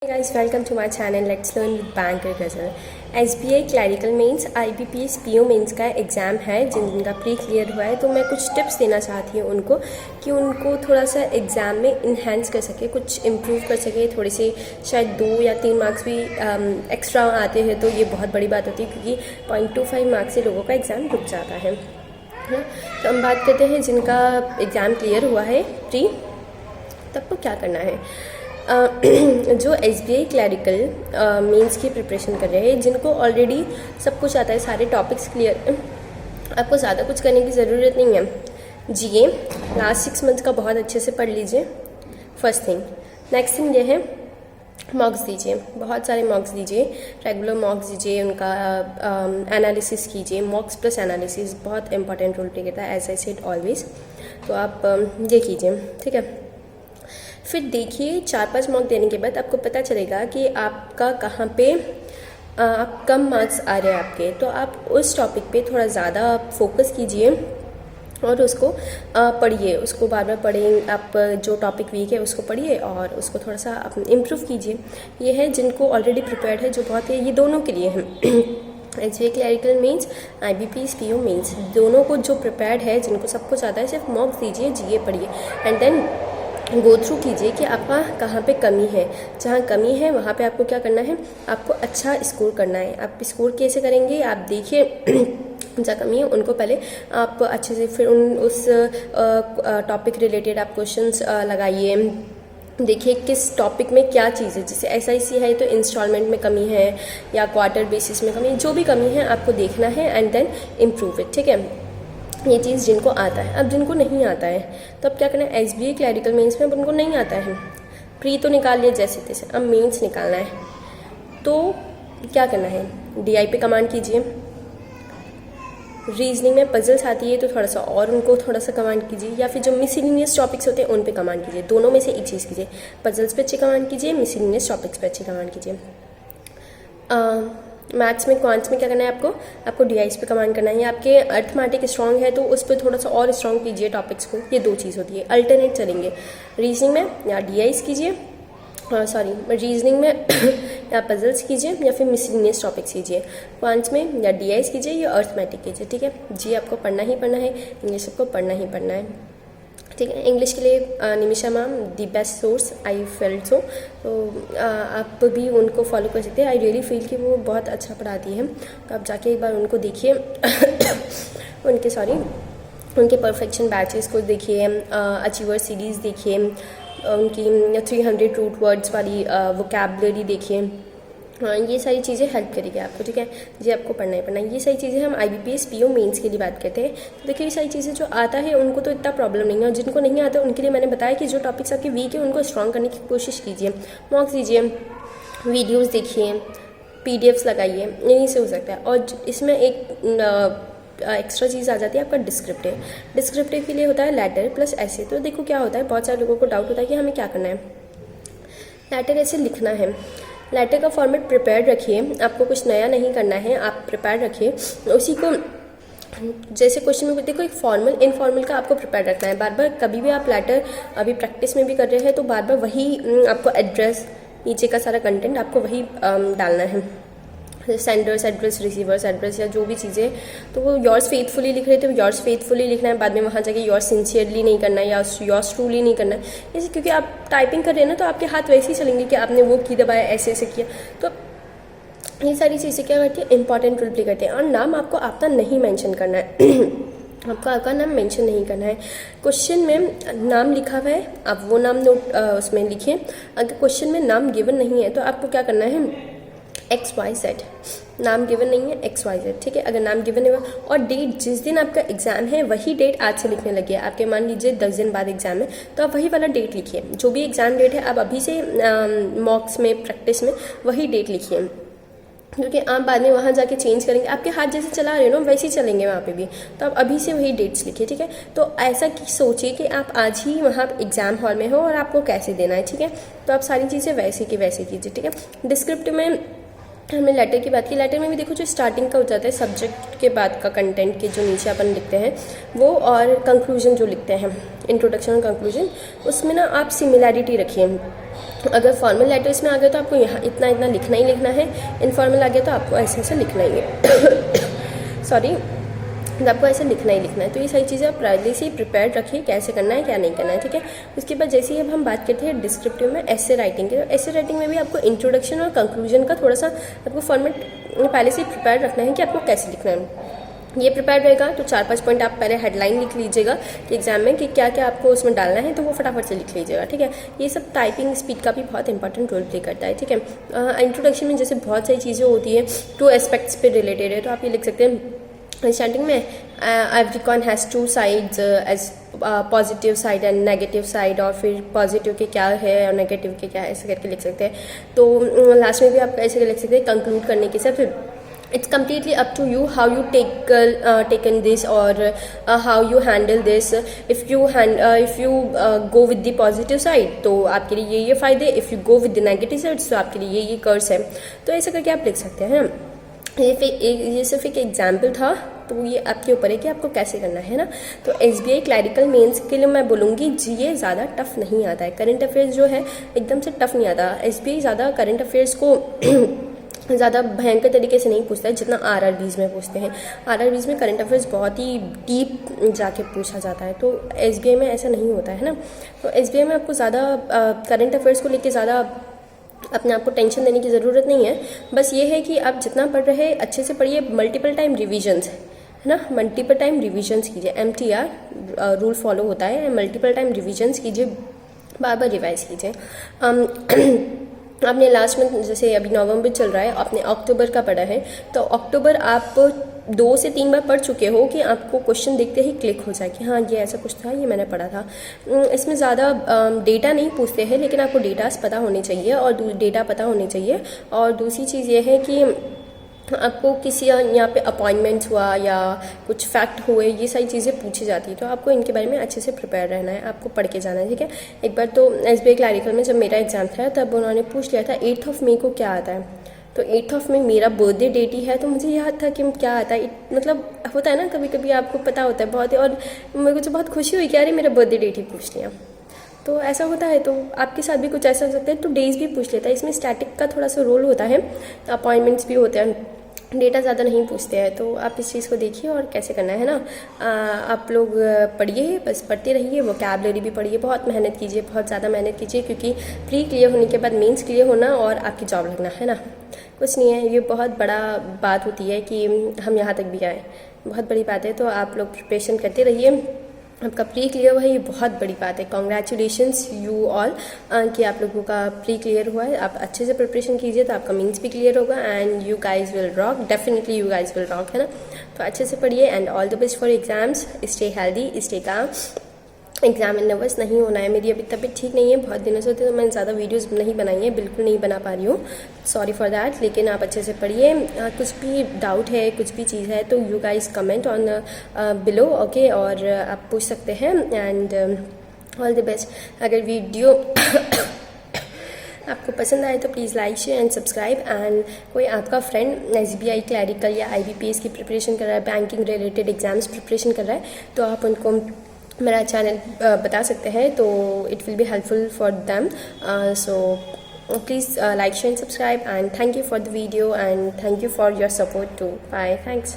Hey guys, welcome to my channel. Let's learn with banker गजल। SBI clerical mains IBPS PO mains का exam है जिनका pre clear हुआ है, तो मैं कुछ टिप्स देना चाहती हूँ उनको कि उनको थोड़ा सा एग्ज़ाम में इन्हेंस कर सके, कुछ इम्प्रूव कर सके। थोड़े से शायद 2 या 3 मार्क्स भी एक्स्ट्रा आते हैं तो ये बहुत बड़ी बात होती है, क्योंकि 0.25 मार्क्स से लोगों का एग्ज़ाम रुक जाता है। तो हम बात करते हैं जिनका एग्ज़ाम क्लियर हुआ है प्री, तब को क्या करना है। जो SBI क्लैरिकल मेंस की प्रिपरेशन कर रहे हैं, जिनको ऑलरेडी सब कुछ आता है, सारे टॉपिक्स क्लियर, आपको ज़्यादा कुछ करने की ज़रूरत नहीं है। जीए लास्ट 6 मंथ का बहुत अच्छे से पढ़ लीजिए, फर्स्ट थिंग। नेक्स्ट थिंग ये है, मॉक्स दीजिए, बहुत सारे मॉक्स दीजिए, रेगुलर मॉक्स दीजिए, उनका एनालिसिस कीजिए। मॉक्स प्लस एनालिसिस बहुत इंपॉर्टेंट रोल प्ले करता है, एज आई सेड ऑलवेज। तो आप ये कीजिए, ठीक है। फिर देखिए 4-5 मॉक देने के बाद आपको पता चलेगा कि आपका कहाँ पे आप कम मार्क्स आ रहे हैं आपके, तो आप उस टॉपिक पे थोड़ा ज़्यादा फोकस कीजिए और उसको पढ़िए, उसको बार बार पढ़ें। आप जो टॉपिक वीक है उसको पढ़िए और उसको थोड़ा सा इम्प्रूव कीजिए। ये है जिनको ऑलरेडी प्रिपेयर्ड है, जो बहुत है, ये दोनों के लिए है। SBI clerical mains, IBPS PO mains, दोनों को जो प्रिपेयर्ड है, जिनको सब कुछ आता है, सिर्फ मॉक्स दीजिए, जीए पढ़िए एंड देन गो थ्रू कीजिए कि आपका कहाँ पे कमी है। जहाँ कमी है वहाँ पे आपको क्या करना है, आपको अच्छा स्कोर करना है। आप स्कोर कैसे करेंगे, आप देखिए जहाँ कमी है उनको पहले आप अच्छे से, फिर उस टॉपिक रिलेटेड आप क्वेश्चंस लगाइए। देखिए किस टॉपिक में क्या चीज़ है, जैसे SIC है तो इंस्टॉलमेंट में कमी है या क्वार्टर बेसिस में कमी है, जो भी कमी है आपको देखना है एंड देन इम्प्रूव इट, ठीक है। ये चीज़ जिनको आता है। अब जिनको नहीं आता है तो अब क्या करना है, SBI क्लैरिकल मेंस में अब उनको नहीं आता है, प्री तो निकाल लिया जैसे तैसे, अब मेंस निकालना है। तो क्या करना है, DI पे कमांड कीजिए। रीजनिंग में पजल्स आती है तो थोड़ा सा और उनको थोड़ा सा कमांड कीजिए, या फिर जो मिसलिनियस टॉपिक्स होते हैं उन पे कमांड कीजिए। दोनों में से एक चीज़ कीजिए, पजल्स पे अच्छी कमांड कीजिए, मिसलिनियस टॉपिक्स पे अच्छी कमांड कीजिए। मैथ्स में, क्वांट्स में क्या करना है आपको DIs पे कमांड करना है। आपके अर्थमेटिक स्ट्रॉन्ग है तो उस पर थोड़ा सा और स्ट्रॉन्ग कीजिए टॉपिक्स को। ये 2 चीज़ होती है, अल्टरनेट चलेंगे। रीजनिंग में या DIs कीजिए, रीजनिंग में या पजल्स कीजिए या फिर मिसलिनियस टॉपिक्स कीजिए। क्वांट्स में या DIs कीजिए या अर्थमेटिक कीजिए, ठीक है। जी आपको पढ़ना ही पढ़ना है, इंग्लिश आपको पढ़ना ही पढ़ना है, ठीक है। इंग्लिश के लिए Nimisha ma'am the best source, I felt so. तो आप भी उनको फॉलो कर सकते हैं। आई रियली फील कि वो बहुत अच्छा पढ़ाती है, तो आप जाके एक बार उनको देखिए। उनके परफेक्शन बैचेस को देखिए, अचीवर सीरीज़ देखिए, उनकी 300 रूट वर्ड्स वाली वोकैबुलरी देखिए। ये सारी चीज़ें हेल्प करेगी आपको, ठीक है। जी आपको पढ़ना ही पढ़ना है। ये सारी चीज़ें हम IBPS PO मेंस के लिए बात करते हैं। तो देखिए ये सारी चीज़ें जो आता है उनको तो इतना प्रॉब्लम नहीं है, और जिनको नहीं आता उनके लिए मैंने बताया कि जो टॉपिक्स आपके वीक है उनको स्ट्रॉन्ग करने की कोशिश कीजिए। मॉक्स दीजिए, वीडियोज़ देखिए, PDFs लगाइए, यहीं से हो सकता है। और इसमें एक एक्स्ट्रा चीज़ आ जाती है आपका डिस्क्रिप्टिव के लिए होता है लेटर प्लस ऐसे। तो देखो क्या होता है, बहुत सारे लोगों को डाउट होता है कि हमें क्या करना है। लेटर ऐसे लिखना है, लेटर का फॉर्मेट प्रिपेयर रखिए, आपको कुछ नया नहीं करना है, आप प्रिपेयर रखिए उसी को। जैसे क्वेश्चन में देखो, एक फॉर्मल इनफॉर्मल का आपको प्रिपेयर रखना है। बार बार कभी भी आप लेटर अभी प्रैक्टिस में भी कर रहे हैं तो बार बार वही आपको एड्रेस, नीचे का सारा कंटेंट आपको वही डालना है, सेंडर्स एड्रेस, रिसीवर्स एड्रेस या जो भी चीज़ें। तो वो योर्स फेथफुली लिख रहे थे, योर्स फेथफुली लिखना है, बाद में वहाँ जाके योर्स सिंसियरली नहीं करना है या योर्स ट्रूली नहीं करना है। जैसे क्योंकि आप टाइपिंग कर रहे हैं ना, तो आपके हाथ वैसे ही चलेंगे कि आपने वो की दबाया, ऐसे ऐसे किया। तो ये सारी चीज़ें क्या करती है, इंपॉर्टेंट रोल प्ले करते हैं। और नाम आपको अपना नहीं मेंशन करना है। आपका नाम मेंशन नहीं करना है। क्वेश्चन में नाम लिखा हुआ है, आप वो नाम नोट उसमें लिखिए। अगर क्वेश्चन में नाम गिवन नहीं है तो आपको क्या करना है, XYZ, नाम गिवन नहीं है XYZ, ठीक है। अगर नाम गिवन है और डेट जिस दिन आपका एग्जाम है वही डेट आज से लिखने लगे। आपके मान लीजिए 10 दिन बाद एग्जाम है तो आप वही वाला डेट लिखिए, जो भी एग्जाम डेट है आप अभी से मॉक्स में, प्रैक्टिस में वही डेट लिखिए, क्योंकि आप बाद में वहाँ जाके चेंज करेंगे। आपके हाथ जैसे चला रहे हो ना वैसे ही चलेंगे वहाँ पे भी, तो आप अभी से वही डेट्स लिखिए, ठीक है। तो ऐसा सोचिए कि आप आज ही वहाँ एग्जाम हॉल में हो और आपको कैसे देना है, ठीक है। तो आप सारी चीज़ें वैसे की वैसे कीजिए, ठीक है। डिस्क्रिप्टिव में हमने लेटर की बात की, लेटर में भी देखो जो स्टार्टिंग का हो जाता है, सब्जेक्ट के बाद का कंटेंट के जो नीचे अपन लिखते हैं वो, और कंक्लूजन जो लिखते हैं इंट्रोडक्शन और कंक्लूजन, उसमें ना आप सिमिलैरिटी रखिए। अगर फॉर्मल लेटर्स में आ गए तो आपको यहाँ इतना इतना लिखना ही लिखना है, इनफॉर्मल आ गया तो आपको ऐसे ऐसे लिखना ही है सॉरी, आपको ऐसे लिखना ही लिखना है। तो ये सारी चीज़ें आप पहले से ही प्रिपेयर रखिए, कैसे करना है क्या नहीं करना है, ठीक है। उसके बाद जैसे ही अब हम बात करते हैं डिस्क्रिप्टिव में ऐसे राइटिंग की, तो ऐसे राइटिंग में भी आपको इंट्रोडक्शन और कंक्लूजन का थोड़ा सा आपको फॉर्मेट पहले से ही प्रिपेयर रखना है कि आपको कैसे लिखना है। ये प्रिपेयर रहेगा तो 4-5 पॉइंट आप पहले हेडलाइन लिख लीजिएगा कि एग्जाम में कि क्या क्या आपको उसमें डालना है, तो वो फटाफट से लिख लीजिएगा, ठीक है। ये सब टाइपिंग स्पीड का भी बहुत इंपॉर्टेंट रोल प्ले करता है, ठीक है। इंट्रोडक्शन में जैसे बहुत सारी चीज़ें होती है, 2 एस्पेक्ट्स पे रिलेटेड है, तो आप ये लिख सकते हैं स्टार्टिंग में every coin has 2 sides as positive side and negative side, और फिर पॉजिटिव के क्या है और नेगेटिव के क्या है, ऐसे करके लिख सकते हैं। तो लास्ट में भी आप ऐसे लिख सकते हैं कंक्लूड करने के साथ, फिर it's completely up to you how you taken this or how you handle this. if you go with the positive side तो आपके लिए ये फ़ायदे, if you go with the negative side तो आपके लिए ये कर्स है। तो ऐसे करके आप लिख सकते हैं ना। ये सिर्फ एक एग्जाम्पल था, तो ये आपके ऊपर है कि आपको कैसे करना है ना। तो SBI क्लैरिकल मेंस के लिए मैं बोलूँगी GA ज़्यादा टफ नहीं आता है, करंट अफेयर्स जो है एकदम से टफ नहीं आता। SBI ज़्यादा करंट अफेयर्स को ज़्यादा भयंकर तरीके से नहीं पूछता है जितना RRBs में पूछते हैं। RRBs में करंट अफेयर्स बहुत ही डीप जाके पूछा जाता है, तो SBI में ऐसा नहीं होता है ना। तो SBI में आपको ज़्यादा करंट अफेयर्स को लेके ज़्यादा अपने आप को टेंशन देने की ज़रूरत नहीं है। बस ये है कि आप जितना पढ़ रहे हैं अच्छे से पढ़िए, मल्टीपल टाइम रिविजन्स है ना, मल्टीपल टाइम रिविजन्स कीजिए, MTR रूल फॉलो होता है, मल्टीपल टाइम रिविजन्स कीजिए, बार बार रिवाइज कीजिए। आपने लास्ट में जैसे अभी नवंबर चल रहा है, आपने अक्टूबर का पढ़ा है, तो अक्टूबर आप 2 से 3 बार पढ़ चुके हो कि आपको क्वेश्चन देखते ही क्लिक हो जाए कि हाँ ये ऐसा कुछ था, ये मैंने पढ़ा था। इसमें ज़्यादा डेटा नहीं पूछते हैं, लेकिन आपको डेटास पता होने चाहिए और डेटा पता होने चाहिए। और दूसरी चीज़ ये है कि आपको किसी यहाँ पे अपॉइंटमेंट्स हुआ या कुछ फैक्ट हुए, ये सारी चीज़ें पूछी जाती है, तो आपको इनके बारे में अच्छे से प्रिपेयर रहना है, आपको पढ़ के जाना है, ठीक है। एक बार तो SBI क्लैरिकल में जब मेरा एग्जाम था तब उन्होंने पूछ लिया था 8 मई को क्या आता है, तो 8 मई मेरा बर्थडे डेट ही है, तो मुझे याद था कि क्या आता है। मतलब होता है ना कभी कभी आपको पता होता है बहुत, और मेरे को तो बहुत खुशी हुई कि अरे मेरा बर्थडे डेट ही पूछ लिया। तो ऐसा होता है, तो आपके साथ भी कुछ ऐसा हो सकता है, तो डेज भी पूछ लेता है। इसमें स्टैटिक का थोड़ा सा रोल होता है, अपॉइंटमेंट्स भी होते हैं, डेटा ज़्यादा नहीं पूछते हैं। तो आप इस चीज़ को देखिए और कैसे करना है ना। आप लोग पढ़िए, बस पढ़ते रहिए, वोकैबुलरी भी पढ़िए, बहुत मेहनत कीजिए, बहुत ज़्यादा मेहनत कीजिए, क्योंकि प्री क्लियर होने के बाद मेंस क्लियर होना और आपकी जॉब लगना है ना, कुछ नहीं है। ये बहुत बड़ा बात होती है कि हम यहाँ तक भी आए, बहुत बड़ी बात है। तो आप लोग प्रिपरेशन करते रहिए, आपका प्री क्लियर हुआ है, ये बहुत बड़ी बात है। कॉन्ग्रेचुलेशंस यू ऑल कि आप लोगों का प्री क्लियर हुआ है। आप अच्छे से प्रिपरेशन कीजिए तो आपका मीन्स भी क्लियर होगा, and you guys will rock, definitely you guys will rock, है ना। तो अच्छे से पढ़िए and all the best for exams. Stay healthy, stay calm. Exam में नर्वस नहीं होना है। मेरी अभी तबीयत ठीक नहीं है बहुत दिनों से, तो मैंने ज़्यादा वीडियोस नहीं बनाई हैं, बिल्कुल नहीं बना पा रही हूँ, सॉरी फॉर दैट। लेकिन आप अच्छे से पढ़िए, कुछ भी डाउट है, कुछ भी चीज़ है, तो you guys comment on below, okay, और आप पूछ सकते हैं। And all the best. अगर वीडियो आपको पसंद आए तो please like, share and subscribe. And कोई आपका फ्रेंड SBI क्लैरिकल या IBPS की प्रिपरेशन कर रहा है, बैंकिंग रिलेटेड एग्जाम्स प्रिपरेशन कर रहा है, तो आप उनको मेरा चैनल बता सकते हैं, तो it will be helpful for them. So please like, share and subscribe, and thank you for the video, and thank you for your support too. Bye, thanks.